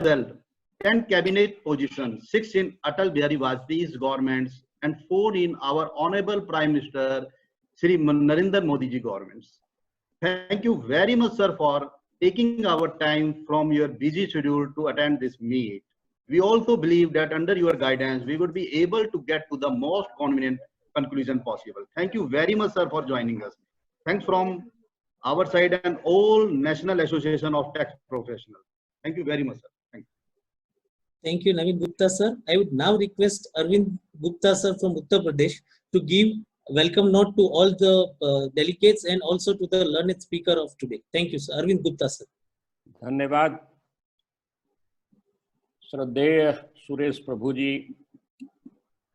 held 10 cabinet positions, 6 in Atal Bihari Vajpayee's governments and 4 in our Honorable Prime Minister Shri Narendra Modi ji governments. Thank you very much, sir, for taking our time from your busy schedule to attend this meet. We also believe that under your guidance, we would be able to get to the most convenient conclusion possible. Thank you very much, sir, for joining us. Thanks from our side and all National Association of Tax Professionals. Thank you very much, sir. Thank you. Thank you, Naveen Gupta, sir. I would now request Arvind Gupta, sir, from Uttar Pradesh to give welcome note to all the delegates and also to the learned speaker of today. Thank you, sir. Arvind Gupta, sir. धन्यवाद। श्रद्धेय सुरेश प्रभु जी,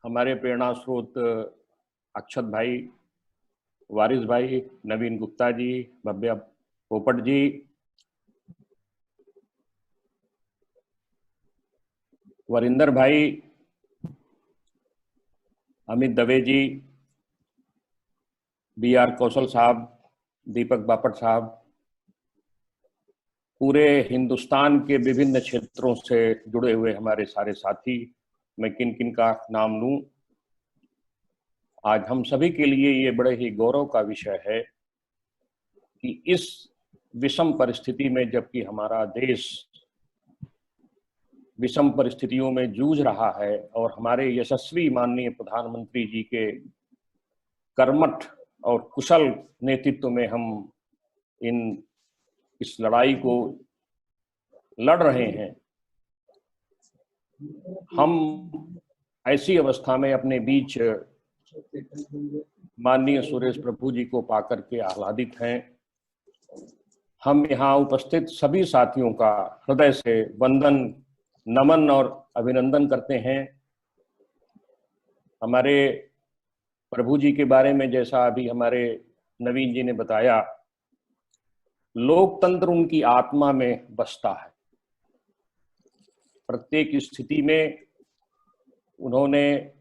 हमारे प्रेरणा स्रोत अक्षत भाई, वारिस भाई, नवीन गुप्ता जी, भव्या पोपट जी, वरिंदर भाई, अमित दवे जी, BR कौशल साहब, दीपक बापट साहब, पूरे हिंदुस्तान के विभिन्न क्षेत्रों से जुड़े हुए हमारे सारे साथी, मैं किन किन का नाम लूं। आज हम सभी के लिए ये बड़े ही गौरव का विषय है कि इस विषम परिस्थिति में, जबकि हमारा देश विषम परिस्थितियों में जूझ रहा है और हमारे यशस्वी माननीय प्रधानमंत्री जी के कर्मठ और कुशल नेतृत्व में हम इस लड़ाई को लड़ रहे हैं, हम ऐसी अवस्था में अपने बीच माननीय सुरेश प्रभु जी को पाकर के आह्लादित हैं। हम यहाँ उपस्थित सभी साथियों का हृदय से वंदन, नमन और अभिनंदन करते हैं। हमारे प्रभु जी के बारे में जैसा अभी हमारे नवीन जी ने बताया, लोकतंत्र उनकी आत्मा में बसता है। प्रत्येक स्थिति में उन्होंने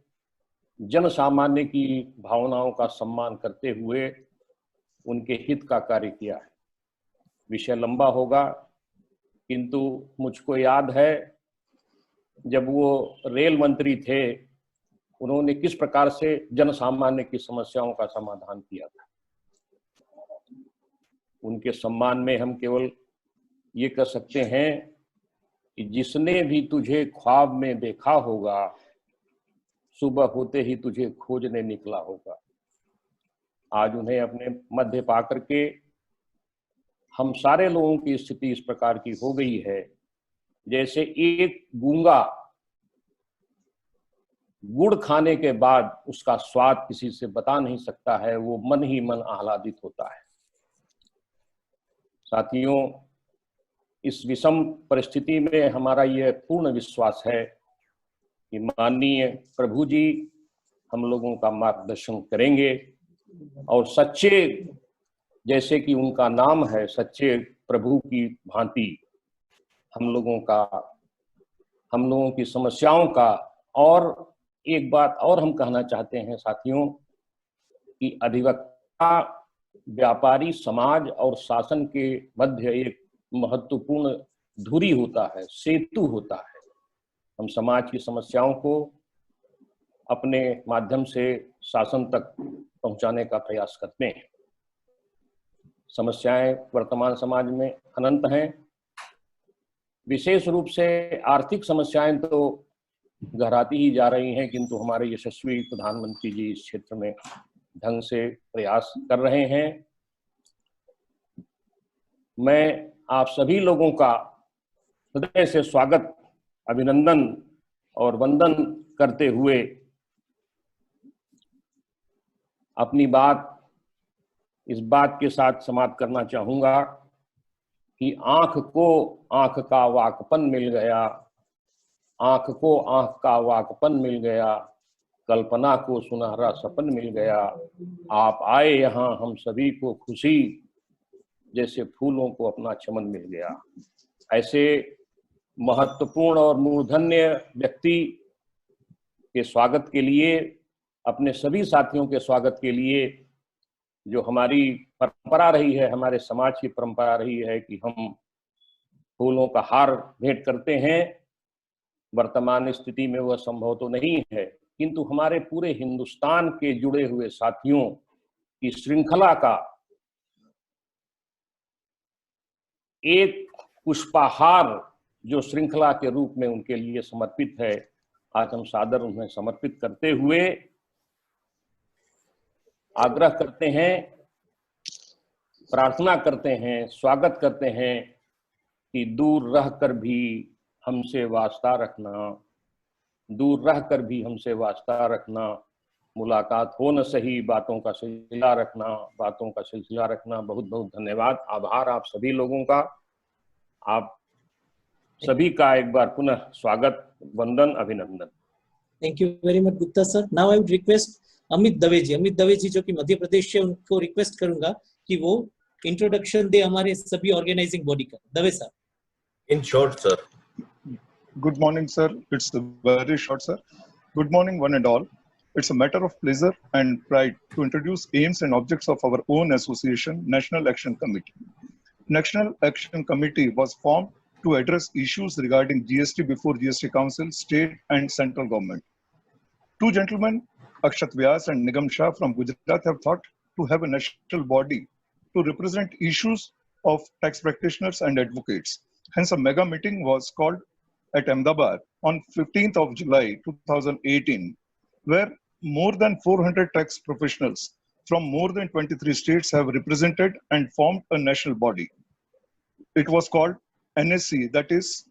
जन सामान्य की भावनाओं का सम्मान करते हुए उनके हित का कार्य किया है। विषय लंबा होगा, किंतु मुझको याद है जब वो रेल मंत्री थे, उन्होंने किस प्रकार से जन सामान्य की समस्याओं का समाधान किया था। उनके सम्मान में हम केवल ये कह सकते हैं कि जिसने भी तुझे ख्वाब में देखा होगा, सुबह होते ही तुझे खोजने निकला होगा। आज उन्हें अपने मध्य पाकर के हम सारे लोगों की स्थिति इस प्रकार की हो गई है जैसे एक गूंगा गुड़ खाने के बाद उसका स्वाद किसी से बता नहीं सकता है, वो मन ही मन आह्लादित होता है। साथियों, इस विषम परिस्थिति में हमारा यह पूर्ण विश्वास है कि माननीय प्रभु जी हम लोगों का मार्गदर्शन करेंगे और सच्चे, जैसे कि उनका नाम है, सच्चे प्रभु की भांति हम लोगों की समस्याओं का। और एक बात और हम कहना चाहते हैं साथियों कि अधिवक्ता, व्यापारी समाज और शासन के मध्य एक महत्वपूर्ण धुरी होता है, सेतु होता है। हम समाज की समस्याओं को अपने माध्यम से शासन तक पहुंचाने का प्रयास करते हैं। समस्याएं वर्तमान समाज में अनंत हैं। विशेष रूप से आर्थिक समस्याएं तो गहराती ही जा रही हैं, किंतु हमारे यशस्वी प्रधानमंत्री जी इस क्षेत्र में ढंग से प्रयास कर रहे हैं। मैं आप सभी लोगों का हृदय से स्वागत, अभिनंदन और वंदन करते हुए अपनी बात इस बात के साथ समाप्त करना चाहूंगा कि आंख को आंख का वाकपन मिल गया, आंख को आंख का वाकपन मिल गया, कल्पना को सुनहरा सपन मिल गया। आप आए यहाँ हम सभी को खुशी, जैसे फूलों को अपना चमन मिल गया। ऐसे महत्वपूर्ण और मूर्धन्य व्यक्ति के स्वागत के लिए, अपने सभी साथियों के स्वागत के लिए, जो हमारी परंपरा रही है, हमारे समाज की परंपरा रही है कि हम फूलों का हार भेंट करते हैं। वर्तमान स्थिति में वह संभव तो नहीं है, किंतु हमारे पूरे हिंदुस्तान के जुड़े हुए साथियों की श्रृंखला का एक पुष्पहार जो श्रृंखला के रूप में उनके लिए समर्पित है, आज हम सादर उन्हें समर्पित करते हुए आग्रह करते हैं, प्रार्थना करते हैं, स्वागत करते हैं कि दूर रहकर भी हमसे वास्ता रखना, दूर रहकर भी हमसे वास्ता रखना, मुलाकात हो न सही, बातों का सिलसिला रखना, बातों का सिलसिला रखना। बहुत बहुत धन्यवाद, आभार आप सभी लोगों का। आप सभी का एक बार पुनः स्वागत, वंदन, अभिनंदन। Thank you very much Gupta sir. Now I would request Amit Dave ji जो कि मध्य प्रदेश से, उनको रिक्वेस्ट करूंगा कि वो इंट्रोडक्शन दे हमारे सभी ऑर्गेनाइजिंग बॉडी का। Dave sir. In short, sir. Good morning, sir. It's very short, sir. Good morning, one and all. It's a matter of pleasure and pride to introduce aims and objects of our own association, National Action Committee. National Action Committee was formed to address issues regarding GST before GST Council, state and central government. Two gentlemen, Akshat Vyas and Nigam Shah from Gujarat, have thought to have a national body to represent issues of tax practitioners and advocates. Hence, a mega meeting was called at Ahmedabad on 15th of July 2018, where more than 400 tax professionals from more than 23 states have represented and formed a national body. It was called NAC, that is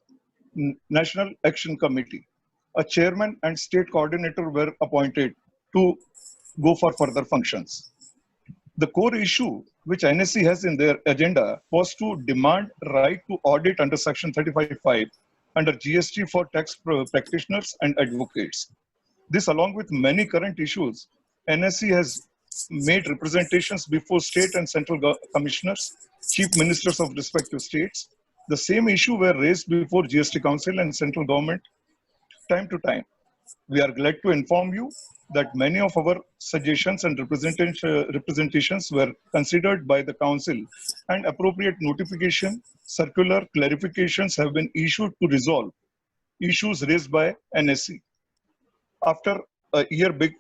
National Action Committee. A chairman and state coordinator were appointed to go for further functions. The core issue which NAC has in their agenda was to demand right to audit under Section 35(5) under GST for tax practitioners and advocates. This, along with many current issues, NAC has made representations before state and central commissioners, chief ministers of respective states. The same issue were raised before GST Council and central government time to time. We are glad to inform you that many of our suggestions and representations were considered by the council, and appropriate notification, circular clarifications have been issued to resolve issues raised by NAC. After a year, big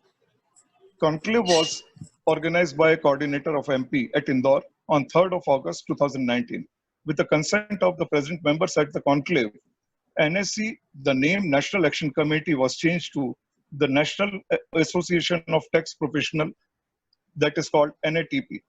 conclave was organized by a coordinator of MP at Indore on 3rd of August 2019. With the consent of the present members at the conclave, NAC, the name National Action Committee, was changed to the National Association of Tax Professionals, that is called NATP.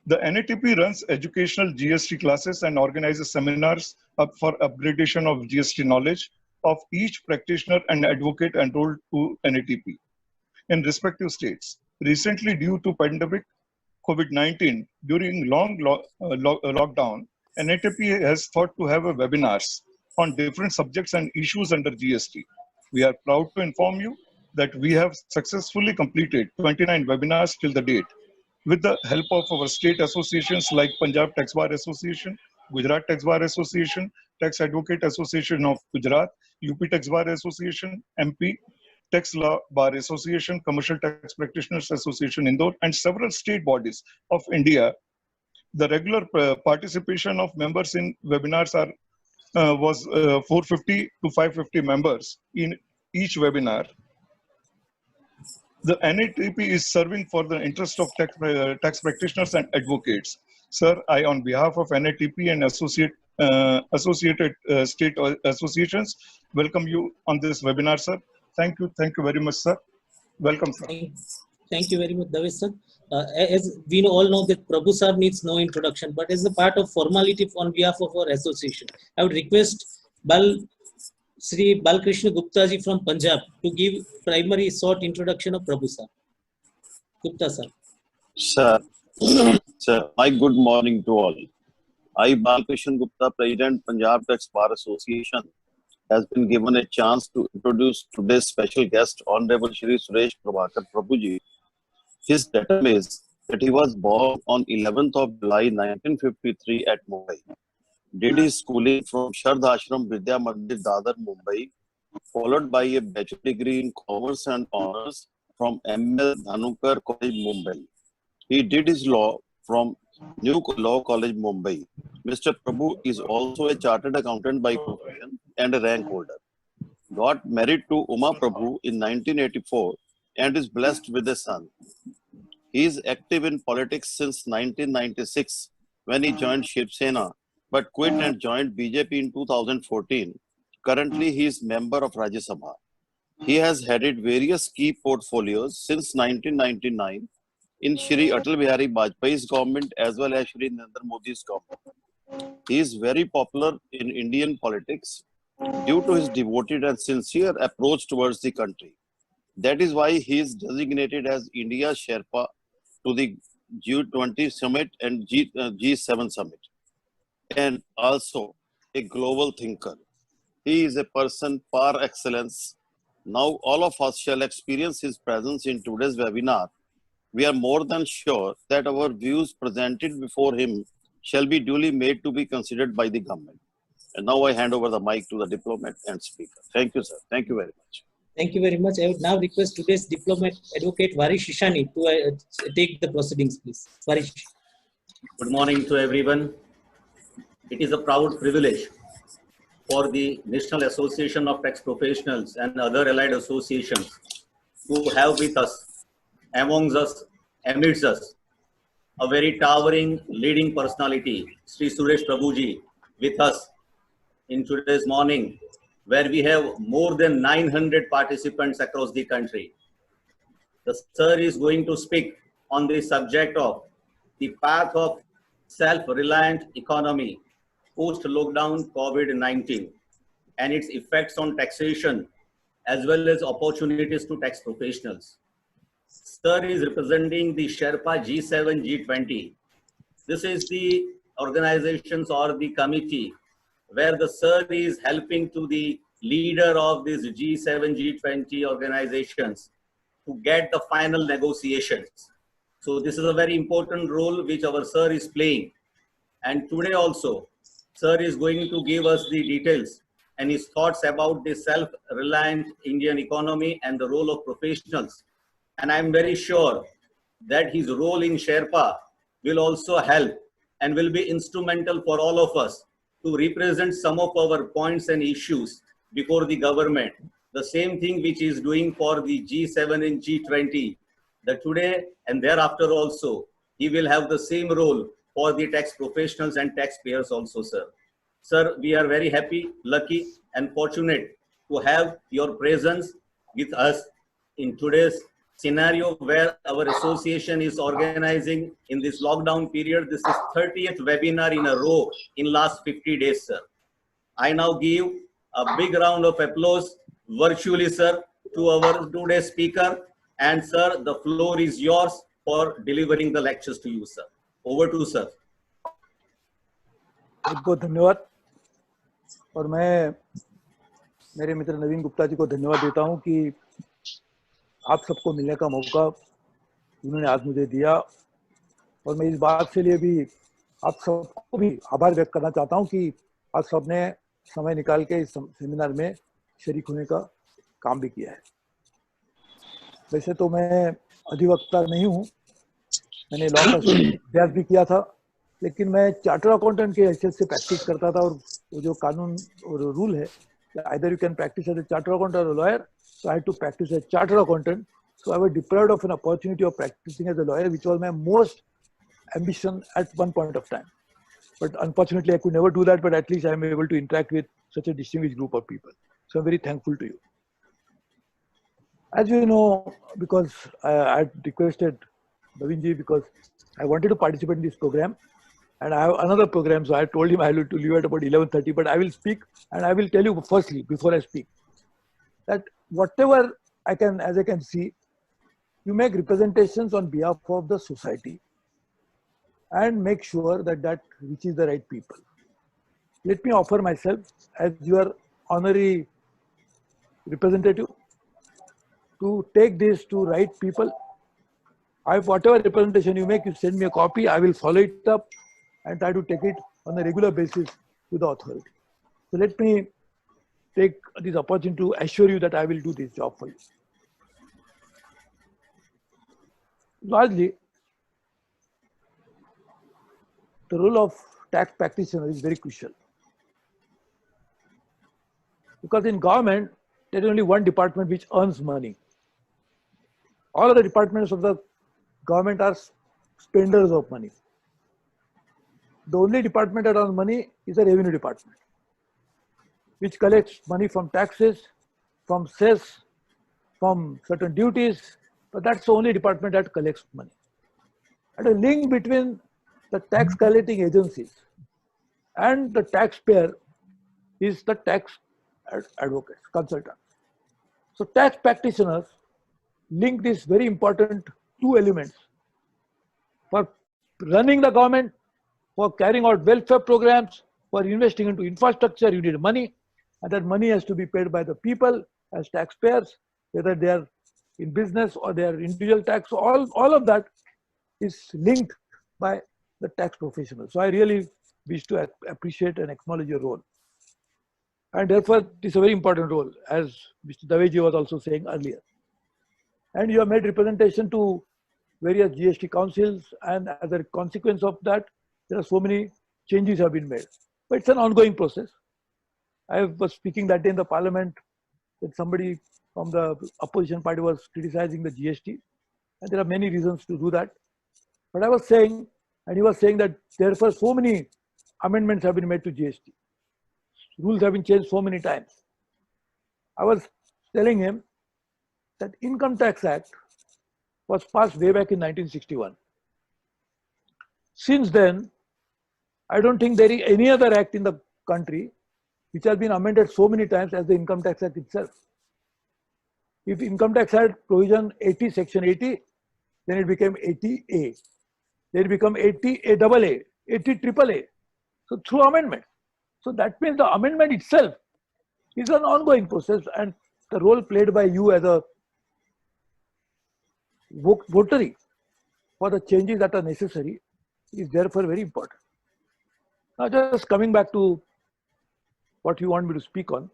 The NATP runs educational GST classes and organizes seminars for upgradation of GST knowledge of each practitioner and advocate enrolled to NATP in respective states. Recently, due to pandemic COVID-19, during long lockdown, NATP has thought to have a webinars on different subjects and issues under GST. We are proud to inform you that we have successfully completed 29 webinars till the date, with the help of our state associations like Punjab Tax Bar Association, Gujarat Tax Bar Association, Tax Advocate Association of Gujarat, UP Tax Bar Association, MP, Tax Law Bar Association, Commercial Tax Practitioners Association Indore, and several state bodies of India. The regular participation of members in webinars was 450 to 550 members in each webinar. The NATP is serving for the interest of tax practitioners and advocates. Sir, I, on behalf of NATP and associated state associations, welcome you on this webinar, sir. Thank you very much, sir. Welcome, sir. Thank you very much, Davesh sir. As we all know that Prabhu sir needs no introduction, but as a part of formality on behalf of our association, I would request Sri Balkrishna Gupta ji from Punjab to give primary short introduction of Prabhu sir. Gupta sir. Sir, my good morning to all. I, Balkrishna Gupta, President, Punjab Tax Bar Association, has been given a chance to introduce today's special guest, Honorable Shri Suresh Prabhakar Prabhuji. His datum is that he was born on 11th of July 1953 at Mumbai. Did his schooling from Shardha Ashram Vidya Mandir, Dadar, Mumbai, followed by a bachelor degree in Commerce and Honors from M.L. Dhanukar College, Mumbai. He did his law from New Law College, Mumbai, Mr. Prabhu is also a chartered accountant by profession and a rank holder. Got married to Uma Prabhu in 1984 and is blessed with a son. He is active in politics since 1996 when he joined Shiv Sena, but quit and joined BJP in 2014. Currently, he is member of Rajya Sabha. He has headed various key portfolios since 1999 in Shri Atal Bihari Vajpayee's government as well as Shri Narendra Modi's government. He is very popular in Indian politics due to his devoted and sincere approach towards the country. That is why he is designated as India's Sherpa to the G20 summit and G7 summit, and also a global thinker. He is a person par excellence. Now all of us shall experience his presence in today's webinar. We are more than sure that our views presented before him shall be duly made to be considered by the government. And now I hand over the mic to the diplomat and speaker. Thank you, sir. Thank you very much. Thank you very much. I would now request today's diplomat, Advocate Varish Ishani, to take the proceedings, please. Varish. Good morning to everyone. It is a proud privilege for the National Association of Tax Professionals and other allied associations to have with us, amongst us, amidst us, a very towering leading personality, Sri Suresh Prabhuji, with us in today's morning, where we have more than 900 participants across the country. The sir is going to speak on the subject of the path of self-reliant economy post-lockdown COVID-19 and its effects on taxation as well as opportunities to tax professionals. Sir is representing the Sherpa G7 G20. This is the organizations or the committee where the sir is helping to the leader of these G7 G20 organizations to get the final negotiations. So this is a very important role which our sir is playing. And today also, sir is going to give us the details and his thoughts about the self-reliant Indian economy and the role of professionals. And I'm very sure that his role in Sherpa will also help and will be instrumental for all of us to represent some of our points and issues before the government. The same thing which is doing for the G7 and G20, that today and thereafter also, he will have the same role for the tax professionals and taxpayers also, sir. Sir, we are very happy, lucky and fortunate to have your presence with us in today's scenario where our association is organizing in this lockdown period. This is 30th webinar in a row in last 50 days, sir. I now give a big round of applause virtually, sir, to our today's speaker. And sir, the floor is yours for delivering the lectures to you, sir. Over to you, sir. बहुत बहुत धन्यवाद। और मैं मेरे मित्र नवीन गुप्ता जी को धन्यवाद देता हूं कि आप सबको मिलने का मौका उन्होंने आज मुझे दिया। और मैं इस बात के लिए भी आप सबको भी आभार व्यक्त करना चाहता हूं कि आप सबने समय निकाल के इस सेमिनार में शरीक होने का काम भी किया है। वैसे तो मैं अधिवक्ता नहीं हूं, मैंने लॉ का अभ्यास भी किया था, लेकिन मैं चार्टर अकाउंटेंट के हैसियत से प्रैक्टिस करता था। और वो जो कानून और रूल है, either you can practice as a charter accountant or lawyer, so I had to practice as a chartered accountant. So I was deprived of an opportunity of practicing as a lawyer, which was my most ambition at one point of time. But unfortunately, I could never do that, but at least I am able to interact with such a distinguished group of people. So I'm very thankful to you. As you know, because I had requested Navinji because I wanted to participate in this program, and I have another program, so I told him I will to leave at about 11:30, but I will speak, and I will tell you firstly, before I speak, that whatever I can, as I can see, you make representations on behalf of the society and make sure that that reaches the right people. Let me offer myself as your honorary representative to take this to right people. Whatever representation you make, you send me a copy, I will follow it up and try to take it on a regular basis to the authority. So let me take this opportunity to assure you that I will do this job for you. Largely, the role of tax practitioner is very crucial. Because in government, there is only one department which earns money. All other departments of the government are spenders of money. The only department that earns money is the revenue department, which collects money from taxes, from cess, from certain duties, but that's the only department that collects money. And a link between the tax collecting agencies and the taxpayer is the tax advocates, consultants. So tax practitioners link these very important two elements. For running the government, for carrying out welfare programs, for investing into infrastructure, you need money, and that money has to be paid by the people as taxpayers, whether they are in business or they are individual tax. So all of that is linked by the tax professionals. So I really wish to appreciate and acknowledge your role. And therefore, it's a very important role, as Mr. Daveji was also saying earlier. And you have made representation to various GST councils, and as a consequence of that, there are so many changes have been made. But it's an ongoing process. I was speaking that day in the parliament that somebody from the opposition party was criticizing the GST, and there are many reasons to do that. But I was saying, and he was saying that therefore so many amendments have been made to GST. Rules have been changed so many times. I was telling him that Income Tax Act was passed way back in 1961. Since then, I don't think there is any other act in the country which has been amended so many times as the Income Tax Act itself. If Income Tax Act provision 80, section 80, then it became 80A. Then it became 80AAA, 80AAA. So through amendment. So that means the amendment itself is an ongoing process, and the role played by you as a votary for the changes that are necessary is therefore very important. Now just coming back to what you want me to speak on.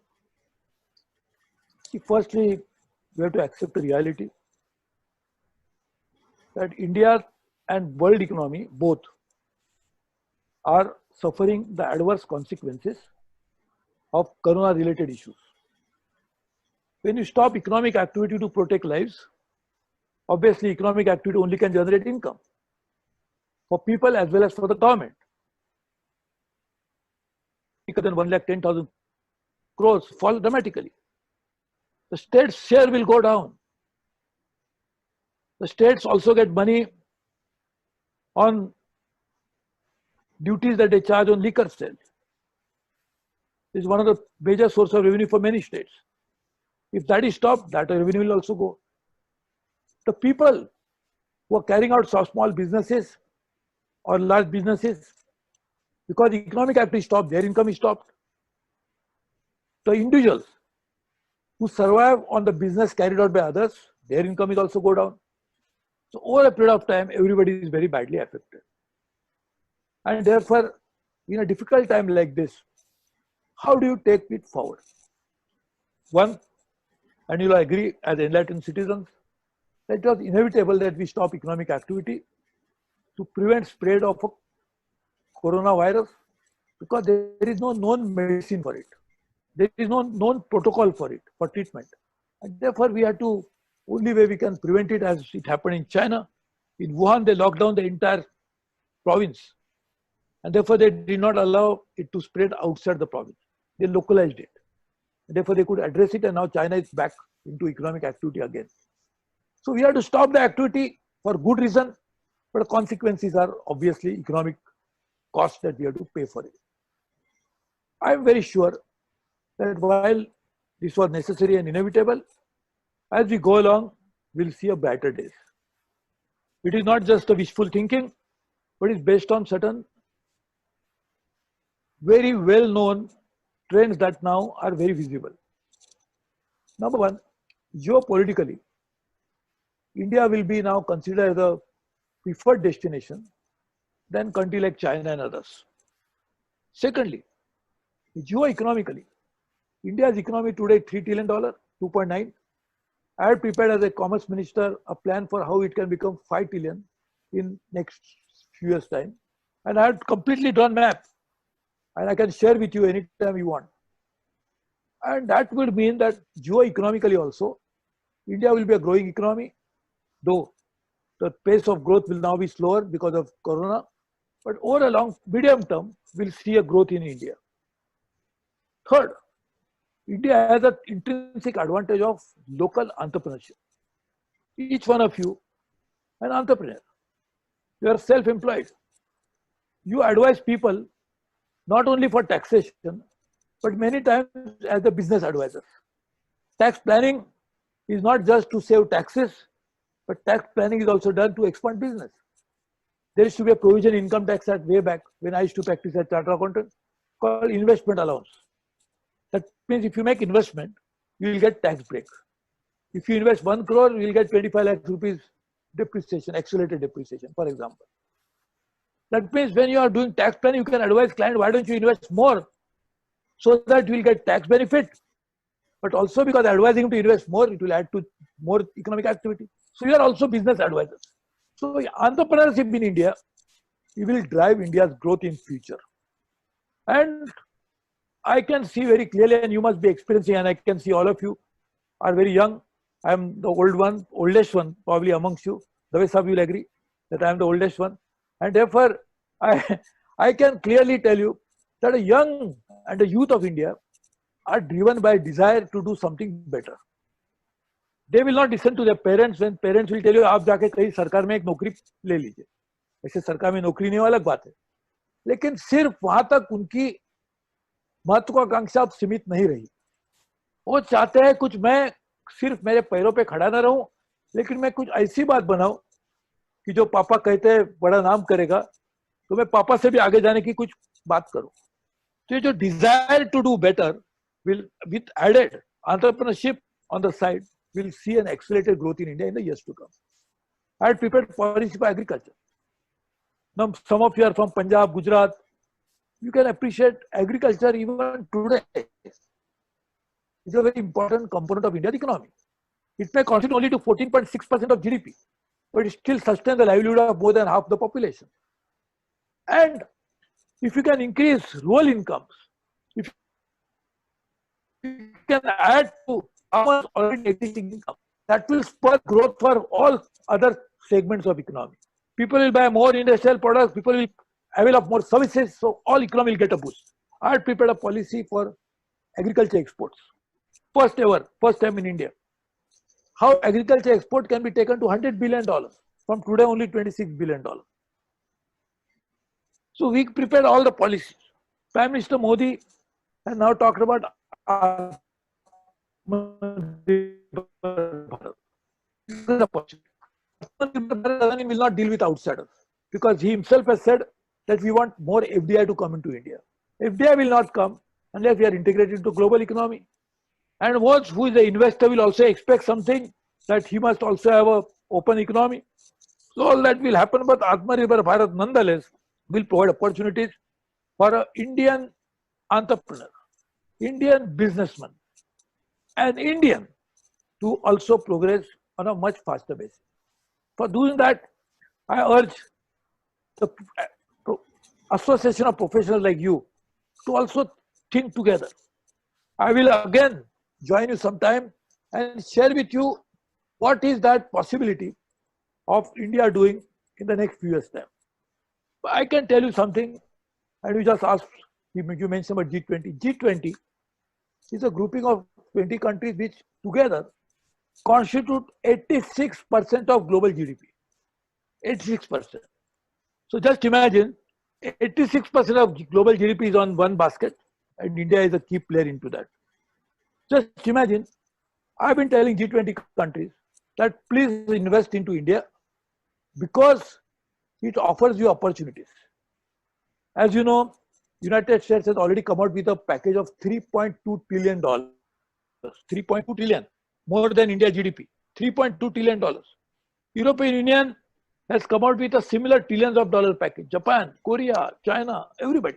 See, firstly, we have to accept the reality that India and world economy both are suffering the adverse consequences of corona-related issues. When you stop economic activity to protect lives, obviously economic activity only can generate income for people as well as for the government. Because then 1,10,000 crores fall dramatically. The state's share will go down. The states also get money on duties that they charge on liquor sales. This is one of the major sources of revenue for many states. If that is stopped, that revenue will also go. The people who are carrying out small businesses or large businesses, because economic activity stopped, their income is stopped. The individuals who survive on the business carried out by others, their income is also go down. So over a period of time, everybody is very badly affected. And therefore, in a difficult time like this, how do you take it forward? One, and you'll agree as enlightened citizens, that it was inevitable that we stop economic activity to prevent spread of a coronavirus, because there is no known medicine for it. There is no known protocol for it, for treatment. And therefore, we have to, only way we can prevent it, as it happened in China. In Wuhan, they locked down the entire province. And therefore, they did not allow it to spread outside the province. They localized it. And therefore, they could address it, and now China is back into economic activity again. So we have to stop the activity for good reason, but the consequences are obviously economic costs that we have to pay for it. I am very sure that while this was necessary and inevitable, as we go along, we'll see a brighter days. It is not just a wishful thinking, but it's based on certain very well-known trends that now are very visible. Number one, geopolitically, India will be now considered as a preferred destination than countries like China and others. Secondly, geoeconomically, India's economy today $3 trillion, 2.9. I had prepared as a commerce minister a plan for how it can become 5 trillion in next few years' time. And I had completely drawn map and I can share with you anytime you want. And that would mean that geo-economically also, India will be a growing economy, though the pace of growth will now be slower because of Corona. But over a long, medium term, we'll see a growth in India. Third, India has an intrinsic advantage of local entrepreneurship. Each one of you, an entrepreneur. You are self-employed. You advise people not only for taxation, but many times as a business advisor. Tax planning is not just to save taxes, but tax planning is also done to expand business. There used to be a provision in Income Tax Act way back when I used to practice as chartered accountant called investment allowance. That means if you make investment, you will get tax break. If you invest 1 crore, you will get 25 lakh rupees depreciation, accelerated depreciation, for example. That means when you are doing tax planning, you can advise client, why don't you invest more so that you will get tax benefit, but also because advising him to invest more, it will add to more economic activity. So you are also business advisors. So entrepreneurship in India, it will drive India's growth in future. And I can see very clearly, and you must be experiencing, and I can see all of you are very young. I am the oldest one probably amongst you. Dave Sahab will agree that I am the oldest one. And therefore, I can clearly tell you that a young and the youth of India are driven by desire to do something better. They will not listen to their parents when parents will tell you, आप जाके कहीं सरकार में एक नौकरी ले लीजिए. ऐसे सरकार में नौकरी नहीं अलग बात है. लेकिन सिर्फ वहां तक उनकी महत्वाकांक्षा सीमित नहीं रही. वो चाहते हैं कुछ मैं सिर्फ मेरे पैरों पे खड़ा ना रहूं, लेकिन मैं कुछ ऐसी बात बनाऊं कि जो पापा कहते हैं बड़ा नाम करेगा, तो मैं पापा से भी आगे जाने की कुछ बात करूं. तो ये जो desire to do better will, with added entrepreneurship on the side, will see an accelerated growth in India in the years to come. I had prepared policy for agriculture. Now, some of you are from Punjab, Gujarat. You can appreciate agriculture even today. It's a very important component of India's economy. It may contribute only to 14.6% of GDP, but it still sustains the livelihood of more than half the population. And if you can increase rural incomes, if you can add to our already existing income, that will spur growth for all other segments of economy. People will buy more industrial products, people will avail of more services, so all economy will get a boost. I had prepared a policy for agriculture exports. First time in India. How agriculture export can be taken to $100 billion from today only $26 billion. So we prepared all the policies. Prime Minister Modi has now talked about will not deal with outsiders, because he himself has said that we want more FDI to come into India. FDI will not come unless we are integrated into global economy. And who is the investor will also expect something, that he must also have an open economy. So all that will happen, but Atmanirbhar Bharat nonetheless will provide opportunities for an Indian entrepreneur, Indian businessman, and Indian to also progress on a much faster basis. For doing that, I urge the association of professionals like you to also think together. I will again join you sometime and share with you what is that possibility of India doing in the next few years' time. But I can tell you something, and you just asked, you mentioned about G20. G20 is a grouping of 20 countries which together constitute 86% of global GDP. 86%. So just imagine 86% of global GDP is on one basket, and India is a key player into that. Just imagine, I've been telling G20 countries that please invest into India because it offers you opportunities. As you know, United States has already come out with a package of $3.2 trillion. 3.2 trillion, more than India GDP. $3.2 trillion. European Union has come out with a similar trillions of dollar package. Japan, Korea, China, everybody.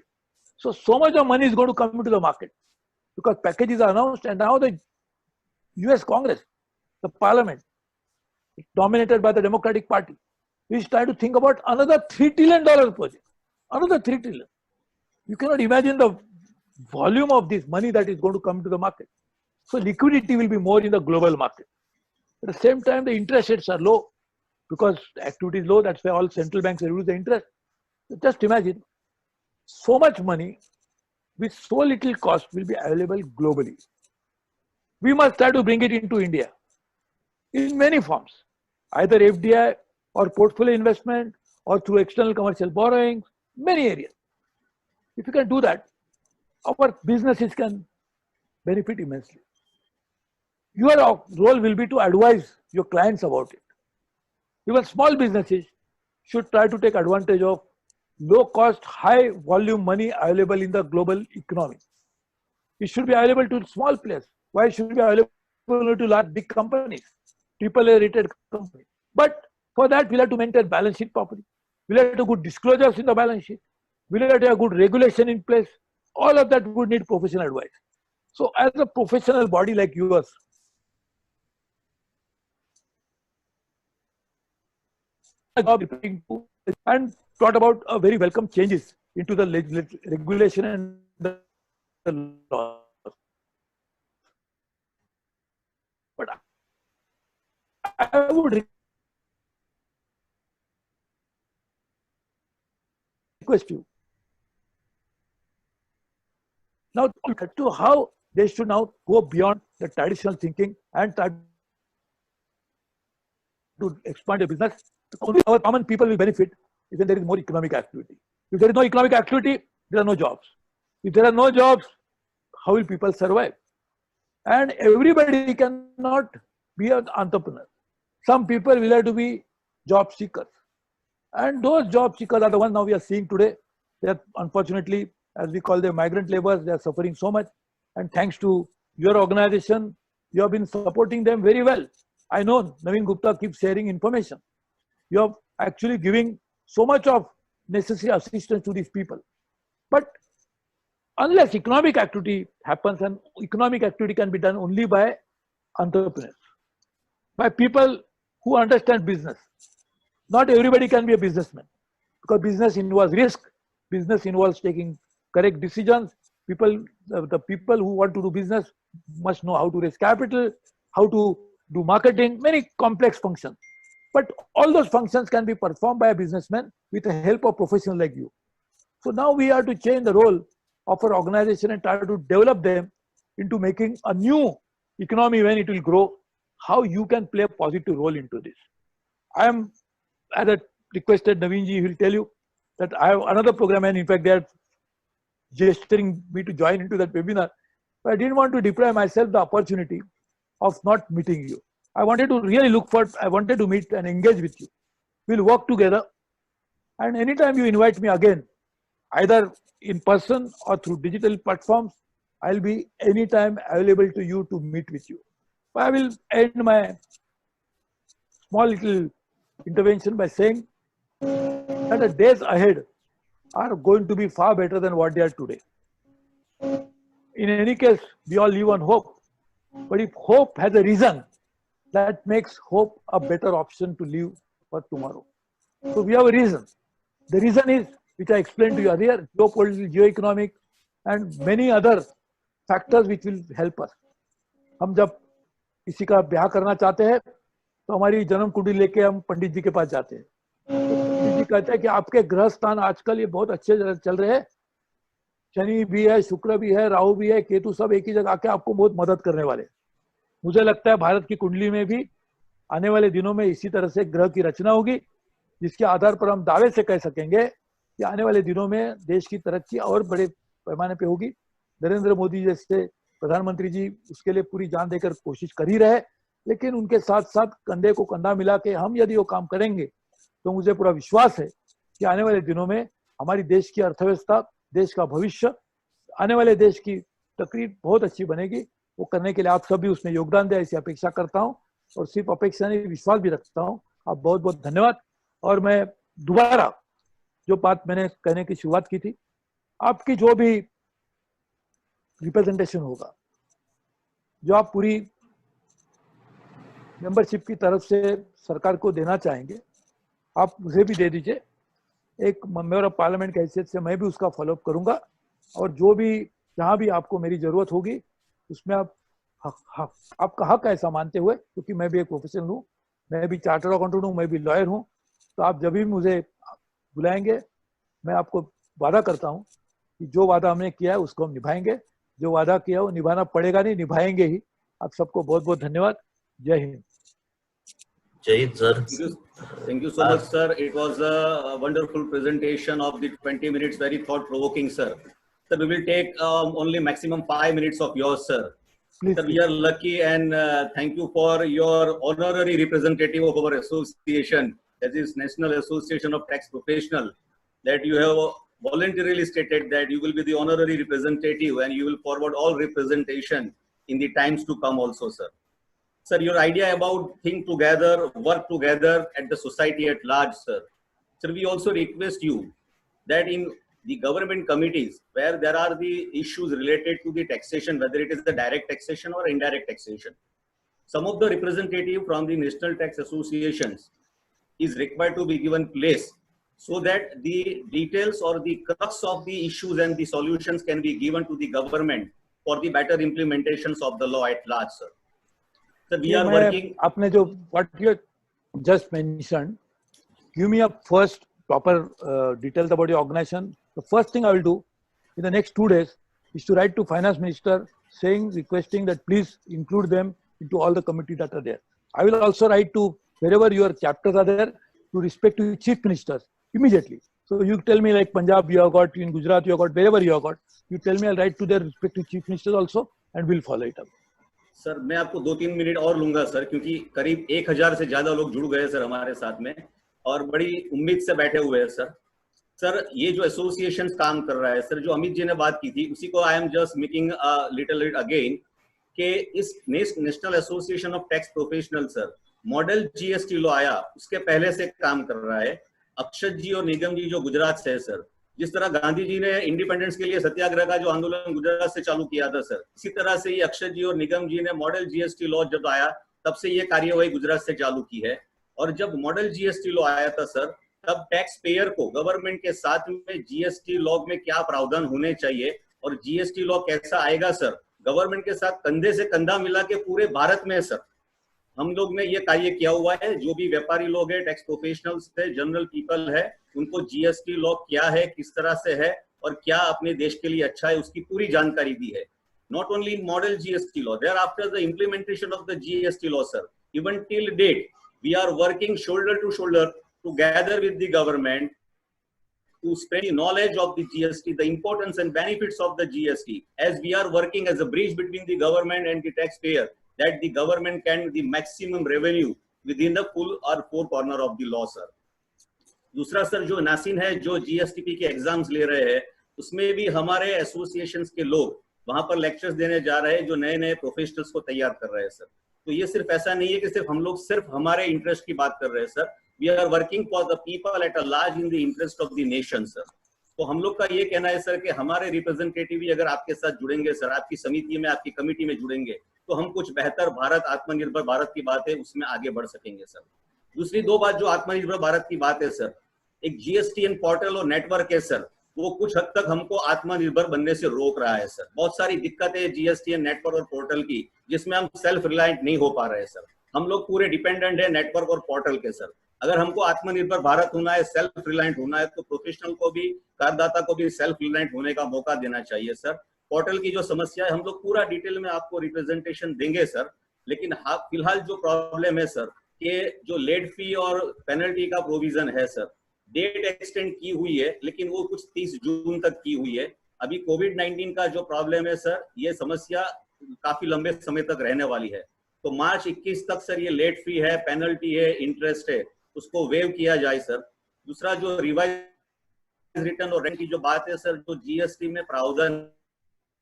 So much of money is going to come into the market because packages are announced, and now the US Congress, the parliament, dominated by the Democratic Party, is trying to think about another $3 trillion project. Another $3 trillion. You cannot imagine the volume of this money that is going to come to the market. So liquidity will be more in the global market. At the same time, the interest rates are low because activity is low. That's why all central banks reduce the interest. Just imagine, so much money with so little cost will be available globally. We must try to bring it into India in many forms, either FDI or portfolio investment or through external commercial borrowings, many areas. If you can do that, our businesses can benefit immensely. Your role will be to advise your clients about it. Even small businesses should try to take advantage of low cost, high volume money available in the global economy. It should be available to small players. Why should it be available to large big companies, AAA rated companies? But for that, we'll have to maintain balance sheet properly. We'll have to have good disclosures in the balance sheet. We'll have to have good regulation in place. All of that would need professional advice. So as a professional body like yours, and thought about a very welcome changes into the regulation and the law. But I would request you now to how they should now go beyond the traditional thinking and try to expand a business. Only our common people will benefit if there is more economic activity. If there is no economic activity, there are no jobs. If there are no jobs, how will people survive? And everybody cannot be an entrepreneur. Some people will have to be job seekers. And those job seekers are the ones now we are seeing today. They are unfortunately, as we call them, migrant laborers. They are suffering so much. And thanks to your organization, you have been supporting them very well. I know Naveen Gupta keeps sharing information. You are actually giving so much of necessary assistance to these people. But unless economic activity happens, and economic activity can be done only by entrepreneurs, by people who understand business. Not everybody can be a businessman, because business involves risk, business involves taking correct decisions. The people who want to do business must know how to raise capital, how to do marketing, many complex functions. But all those functions can be performed by a businessman with the help of professionals like you. So now we have to change the role of our organization and try to develop them into making a new economy when it will grow, how you can play a positive role into this. I am, as I requested Naveen ji, he will tell you that I have another program, and in fact they are gesturing me to join into that webinar. But I didn't want to deprive myself the opportunity of not meeting you. I wanted to really I wanted to meet and engage with you. We'll work together, and anytime you invite me again, either in person or through digital platforms, I'll be anytime available to you to meet with you. I will end my small little intervention by saying that the days ahead are going to be far better than what they are today. In any case, we all live on hope. But if hope has a reason, that makes hope a better option to live for tomorrow. So we have a reason. The reason is, which I explained to you earlier, geopolitical, geoeconomic, and many other factors which will help us. हम जब किसी का ब्याह करना चाहते हैं तो हमारी जन्म कुंडली लेके हम पंडित जी के पास जाते हैं। पंडित जी कहते हैं कि आपके ग्रह स्थान आजकल ये बहुत अच्छे चल रहे हैं, शनि भी है, शुक्र भी है, राहु भी है, केतु सब एक ही जगह आके आपको बहुत मदद करने वाले। मुझे लगता है भारत की कुंडली में भी आने वाले दिनों में इसी तरह से ग्रह की रचना होगी, जिसके आधार पर हम दावे से कह सकेंगे कि आने वाले दिनों में देश की तरक्की और बड़े पैमाने पे होगी। नरेंद्र मोदी जैसे प्रधानमंत्री जी उसके लिए पूरी जान देकर कोशिश कर ही रहे, लेकिन उनके साथ साथ कंधे को कंधा मिला के हम यदि वो काम करेंगे तो मुझे पूरा विश्वास है कि आने वाले दिनों में हमारी देश की अर्थव्यवस्था, देश का भविष्य, आने वाले देश की तकरीर बहुत अच्छी बनेगी। वो करने के लिए आप सब भी उसमें योगदान दें, ऐसी अपेक्षा करता हूँ, और सिर्फ अपेक्षा नहीं, विश्वास भी रखता हूँ। आप बहुत बहुत धन्यवाद। और मैं दोबारा जो बात मैंने कहने की शुरुआत की थी, आपकी जो भी रिप्रेजेंटेशन होगा, जो आप पूरी मेंबरशिप की तरफ से सरकार को देना चाहेंगे, आप मुझे भी दे दीजिए। एक मेंबर ऑफ पार्लियामेंट की हैसियत से मैं भी उसका फॉलोअप करूंगा और जो भी जहाँ भी आपको मेरी जरूरत होगी उसमें आप आपका हक ऐसा मानते हुए, क्योंकि मैं भी एक प्रोफेशनल हूँ, मैं भी चार्टर्ड अकाउंटेंट हूँ, मैं भी लॉयर हूँ, तो आप जब भी मुझे बुलाएंगे मैं आपको वादा करता हूँ कि जो वादा हमने किया है उसको हम निभाएंगे, जो वादा किया है वो निभाना पड़ेगा, नहीं निभाएंगे ही। आप सबको बहुत बहुत धन्यवाद। जय Hind. Jai Hind, sir. Thank you so much, sir. It was a wonderful presentation of the 20 minutes, very thought-provoking, sir. Sir, we will take only maximum 5 minutes of yours, sir. Please, Sir, please. we are lucky and thank you for your honorary representative of our association, that is National Association of Tax Professionals, that you have voluntarily stated that you will be the honorary representative and you will forward all representation in the times to come also, sir. Sir, your idea about think together, work together at the society at large, sir. Sir, we also request you that in the government committees where there are the issues related to the taxation, whether it is the direct taxation or indirect taxation, some of the representative from the national tax associations is required to be given place so that the details or the crux of the issues and the solutions can be given to the government for the better implementations of the law at large, sir. So we are working. आपने जो what you just mentioned, give me a first proper details about your organization. The first thing I will do in the next 2 days is to write to Finance Minister saying, requesting that please include them into all the committees that are there. I will also write to wherever your chapters are there to respect to Chief Ministers immediately. So you tell me like Punjab you have got, in Gujarat you have got, wherever you have got, you tell me, I'll write to their respective Chief Ministers also and we'll follow it up. Sir मैं आपको 2-3 minute और लूंगा sir, क्योंकि करीब 1000 से ज्यादा लोग जुड़ गए सर हमारे साथ में और बड़ी उम्मीद से बैठे हुए हैं सर। सर ये जो एसोसिएशन काम कर रहा है सर, जो अमित जी ने बात की थी उसी को I am just making little it again कि इस national association of tax professional sir model GST law आया उसके पहले से काम कर रहा है। अक्षत जी और निगम जी जो गुजरात से है सर, जिस तरह गांधी जी ने इंडिपेंडेंस के लिए सत्याग्रह का जो आंदोलन गुजरात से चालू किया था सर, इसी तरह से ये अक्षत जी और निगम जी ने मॉडल जीएसटी लॉ जब आया तब से ये कार्यवाही गुजरात से चालू की है। और जब मॉडल जीएसटी लॉ आया था सर, तब टैक्स पेयर को गवर्नमेंट के साथ में जीएसटी लॉ में क्या प्रावधान होने चाहिए और जीएसटी लॉ कैसा आएगा सर, गवर्नमेंट के साथ कंधे से कंधा मिला के पूरे भारत में सर हम लोग ने ये कार्य किया हुआ है। जो भी व्यापारी लोग है, टैक्स प्रोफेशनल्स है, जनरल पीपल है, उनको जीएसटी लॉ क्या है, किस तरह से है और क्या अपने देश के लिए अच्छा है उसकी पूरी जानकारी दी है। Not only in model GST law, thereafter the implementation of the GST law, sir, even till date, we are working shoulder to shoulder together with the government to spread the knowledge of the GST, the importance and benefits of the GST, as we are working as a bridge between the government and the taxpayer, that the government can the maximum revenue within the full or four corner of the law, sir. दूसरा sir जो नासिन है, जो GSTP के exams ले रहे हैं, उसमें भी हमारे एसोसिएशंस के लोग वहां पर लेक्चर्स देने जा रहे हैं जो नए नए प्रोफेशनल्स को तैयार कर रहे हैं सर। तो ये सिर्फ ऐसा नहीं है कि सिर्फ हम लोग सिर्फ हमारे इंटरेस्ट की बात कर रहे हैं sir, we are working for the people at a large in the interest of the nation sir. तो हम लोग का ये कहना है सर कि हमारे रिप्रेजेंटेटिव भी अगर आपके साथ जुड़ेंगे सर, आपकी समिति में, आपकी कमेटी में जुड़ेंगे, तो हम कुछ बेहतर भारत, आत्मनिर्भर भारत की बात है उसमें आगे बढ़ सकेंगे सर। दूसरी दो बात जो आत्मनिर्भर भारत की बात है सर, एक जीएसटीएन पोर्टल और नेटवर्क है सर, वो कुछ हद तक हमको आत्मनिर्भर बनने से रोक रहा है सर। बहुत सारी दिक्कतें है जीएसटीएन नेटवर्क और पोर्टल की, जिसमें हम सेल्फ रिलायंट नहीं हो पा रहे हैं सर। हम लोग पूरे डिपेंडेंट है नेटवर्क और पोर्टल के सर। अगर हमको आत्मनिर्भर भारत होना है, सेल्फ रिलायंट होना है, तो प्रोफेशनल को भी, करदाता को भी सेल्फ रिलायंट होने का मौका देना चाहिए सर। पोर्टल की जो समस्या है हम लोग पूरा डिटेल में आपको रिप्रेजेंटेशन देंगे सर, लेकिन फिलहाल जो प्रॉब्लम है सर कि जो लेट फी और पेनल्टी का प्रोविजन है सर, डेट एक्सटेंड की हुई है लेकिन वो कुछ 30 जून तक की हुई है। अभी कोविड-19 का जो प्रॉब्लम है सर, ये समस्या काफी लंबे समय तक रहने वाली है। तो मार्च 21 तक सर ये लेट फी है, पेनल्टी है, इंटरेस्ट है, उसको वेव किया जाए सर। दूसरा जो रिवाइज रिटर्न और रेंट की जो बात है सर, जो जीएसटी में प्रावधान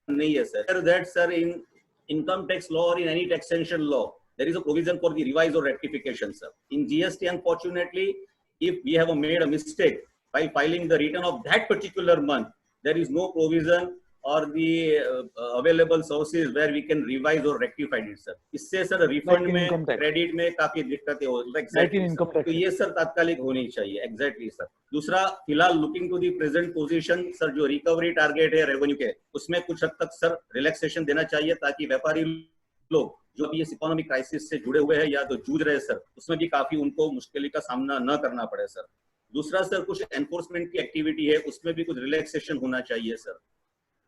नहीं है sir, that sir in income tax law or in any taxation law there is a provision for the revise or rectification sir. In GST unfortunately if we have made a mistake by filing the return of that particular month, there is no provision or the available sources where we can revise or rectify it, sir. इससे sir refund में, credit में काफी दिक्कतें हो, तो ये sir तात्कालिक होनी चाहिए, एग्जैक्टली सर. दूसरा, फिलहाल looking to the present position sir, जो रिकवरी टारगेट है रेवेन्यू के, उसमें कुछ हद तक सर रिलैक्सेशन देना चाहिए, ताकि व्यापारी लोग जो अभी इस इकोनॉमिक क्राइसिस से जुड़े हुए हैं या तो जूझ रहे हैं सर, उसमें भी काफी उनको मुश्किल का सामना न करना पड़े सर. दूसरा सर, कुछ एनफोर्समेंट की एक्टिविटी है, उसमें भी कुछ रिलैक्सेशन होना चाहिए sir.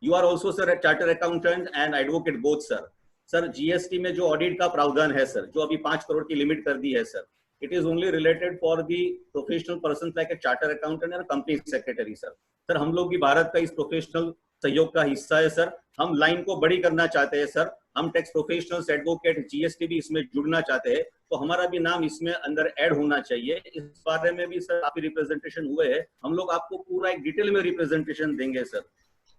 You are also sir a charter accountant and advocate both sir. Sir GST में जो ऑडिट का प्रावधान है सर, जो अभी 5 करोड़ की लिमिट कर दी है sir, it is only related for the professional person like a charter accountant and company secretary sir. Sir हम लोग भी भारत का इस प्रोफेशनल सहयोग का हिस्सा है सर. हम लाइन को बड़ी करना चाहते हैं सर. हम टैक्स प्रोफेशनल्स, एडवोकेट, जीएसटी भी इसमें जुड़ना चाहते हैं, तो हमारा भी नाम इसमें अंदर ऐड होना चाहिए. इस बारे में भी सर आपकी रिप्रेजेंटेशन हुए है, हम लोग आपको पूरा एक डिटेल में रिप्रेजेंटेशन देंगे सर.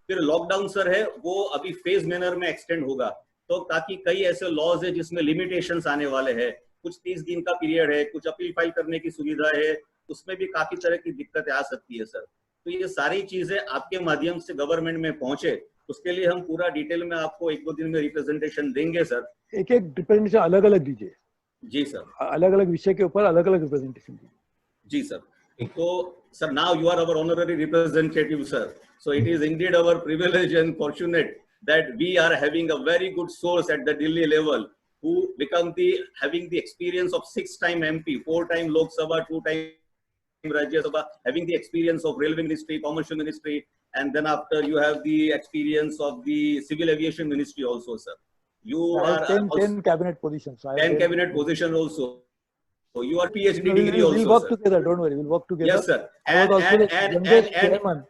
फिर लॉकडाउन सर है, वो अभी फेज मैनर में एक्सटेंड होगा, तो ताकि कई ऐसे लॉज है जिसमें लिमिटेशंस आने वाले हैं. कुछ 30 दिन का पीरियड है, कुछ अपील फाइल करने की सुविधा है, उसमें भी काफी तरह की दिक्कतें आ सकती है सर. तो ये सारी चीजें आपके माध्यम से गवर्नमेंट में पहुंचे, उसके लिए हम पूरा डिटेल में आपको 1-2 दिन में रिप्रेजेंटेशन देंगे सर. एक रिप्रेजेंटेशन अलग अलग दीजिए. जी सर, अलग अलग विषय के ऊपर अलग अलग रिप्रेजेंटेशन दीजिए. जी सर. तो sir, now you are our honorary representative sir, so it is indeed our privilege and fortunate that we are having a very good source at the Delhi level who become having the experience of 6-time MP, 4-time Lok Sabha, 2-time Rajya Sabha, having the experience of Railway Ministry, Commercial Ministry, and then after you have the experience of the Civil Aviation Ministry also sir. You are 10 cabinet positions. 10 cabinet positions also. So you are PhD degree also. We'll work sir. together. Don't worry. We'll work together. Yes, sir. I was also the youngest chairman.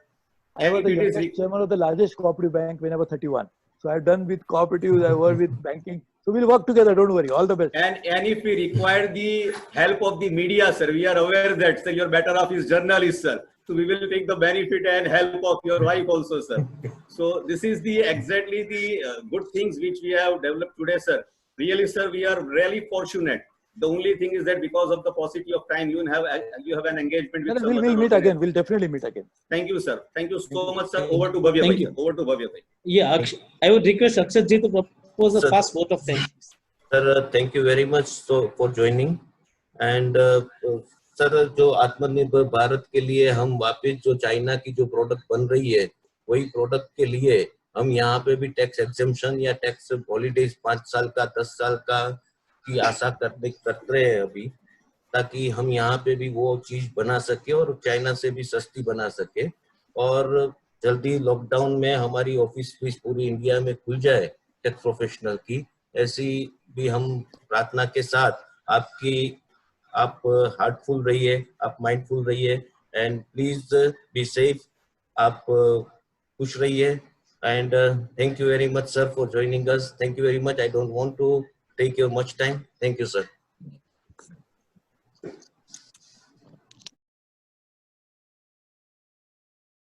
I was the it is youngest chairman of the largest cooperative bank when I was 31. So I've done with cooperatives. I worked with banking. So we'll work together. Don't worry. All the best. And if we require the help of the media, sir, we are aware that sir, you're better off as journalist, sir. So we will take the benefit and help of your wife also, sir. So this is exactly the good things which we have developed today, sir. Really, sir, we are really fortunate. The only thing is that because of the paucity of time, you have an engagement with. We'll meet again. We'll definitely meach again. Thank you, sir. Thank you so much, sir. Over to Bhavya bhai. Over to Bhavya bhai. Yeah, I would request Akshat ji to propose a fast vote of thanks. Sir, thank you very much for joining. And sir, जो आत्मनिर्भर भारत के लिए हम वापस जो China की जो product बन रही है, वही प्रोडक्ट के लिए हम यहाँ पे भी टैक्स एग्जेम्पशन या टैक्स हॉलीडेज 5 साल का 10 साल का की आशा करते हैं अभी, ताकि हम यहाँ पे भी वो चीज बना सके और चाइना से भी सस्ती बना सके. और जल्दी लॉकडाउन में हमारी ऑफिस भी पूरी इंडिया में खुल जाए टैक्स प्रोफेशनल की, ऐसी भी हम प्रार्थना के साथ आप हार्टफुल रहिए, आप माइंडफुल रहिए, एंड प्लीज बी सेफ. आप खुश रहिए. And thank you very much sir for joining us. Thank you very much. I don't want to take your much time. Thank you, sir.